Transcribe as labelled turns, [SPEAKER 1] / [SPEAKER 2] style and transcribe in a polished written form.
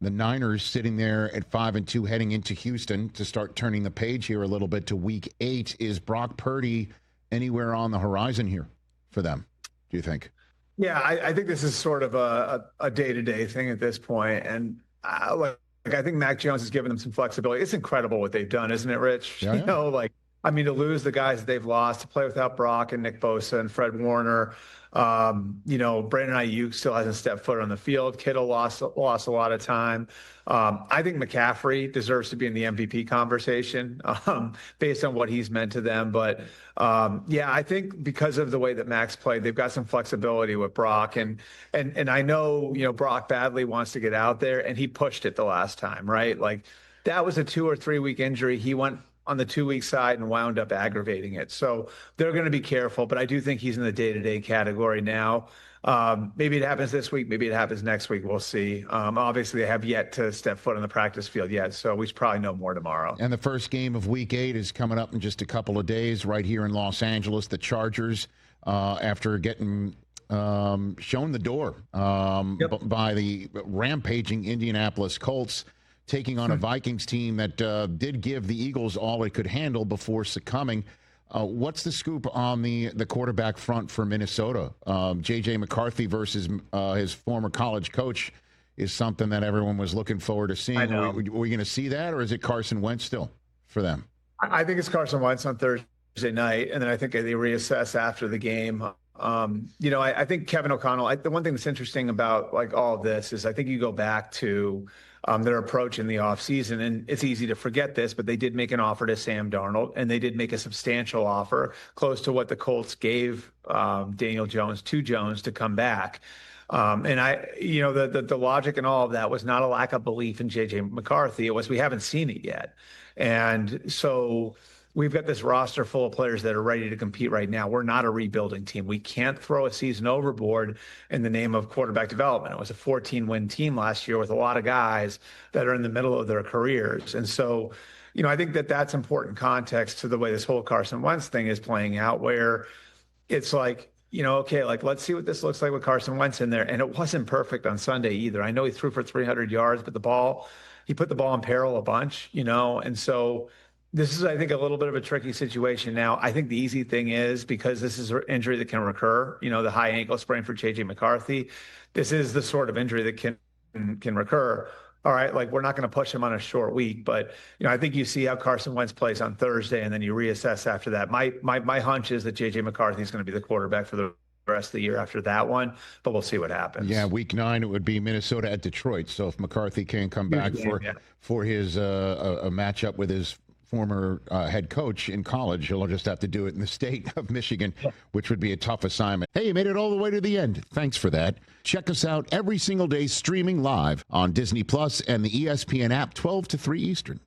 [SPEAKER 1] The Niners sitting there at 5-2 heading into Houston to start turning the page here a little bit to week 8. Is Brock Purdy anywhere on the horizon here for them, do you think?
[SPEAKER 2] Yeah, I think this is sort of a day-to-day thing at this point. And I think Mac Jones has given them some flexibility. It's incredible what they've done, isn't it, Rich?
[SPEAKER 1] Yeah.
[SPEAKER 2] You know, to lose the guys that they've lost, to play without Brock and Nick Bosa and Fred Warner. Brandon Ayuk still hasn't stepped foot on the field. Kittle lost a lot of time. I think McCaffrey deserves to be in the MVP conversation based on what he's meant to them. But I think because of the way that Max played, they've got some flexibility with Brock. And I know, Brock badly wants to get out there, and he pushed it the last time, right? Like, that was a 2 or 3 week injury. He went on the 2 week side and wound up aggravating it. So they're going to be careful, but I do think he's in the day-to-day category now. Maybe it happens this week. Maybe it happens next week. We'll see. Obviously, they have yet to step foot on the practice field yet, so we should probably know more tomorrow.
[SPEAKER 1] And the first game of week 8 is coming up in just a couple of days right here in Los Angeles. The Chargers, after getting shown the door by the rampaging Indianapolis Colts, taking on a Vikings team that did give the Eagles all it could handle before succumbing. What's the scoop on the quarterback front for Minnesota? JJ McCarthy versus his former college coach is something that everyone was looking forward to seeing. Are we going to see that, or is it Carson Wentz still for them?
[SPEAKER 2] I think it's Carson Wentz on Thursday night, and then I think they reassess after the game. I think Kevin O'Connell, the one thing that's interesting about all of this is I think you go back to their approach in the offseason, and it's easy to forget this, but they did make an offer to Sam Darnold, and they did make a substantial offer close to what the Colts gave Daniel Jones to come back. The logic in all of that was not a lack of belief in JJ McCarthy. It was, we haven't seen it yet. And so we've got this roster full of players that are ready to compete right now. We're not a rebuilding team. We can't throw a season overboard in the name of quarterback development. It was a 14-win team last year with a lot of guys that are in the middle of their careers. And so, I think that's important context to the way this whole Carson Wentz thing is playing out, where it's let's see what this looks like with Carson Wentz in there. And it wasn't perfect on Sunday either. I know he threw for 300 yards, but he put the ball in peril a bunch, and so this is, I think, a little bit of a tricky situation now. I think the easy thing is, because this is an injury that can recur, the high ankle sprain for JJ McCarthy, this is the sort of injury that can recur. All right, we're not going to push him on a short week, but I think you see how Carson Wentz plays on Thursday, and then you reassess after that. My hunch is that JJ McCarthy is going to be the quarterback for the rest of the year after that one, but we'll see what happens.
[SPEAKER 1] Yeah, week 9 it would be Minnesota at Detroit. So if McCarthy can't come back for his a matchup with his former head coach in college, he'll just have to do it in the state of Michigan, which would be a tough assignment. Hey, you made it all the way to the end. Thanks for that. Check us out every single day streaming live on Disney Plus and the ESPN app 12 to 3 Eastern.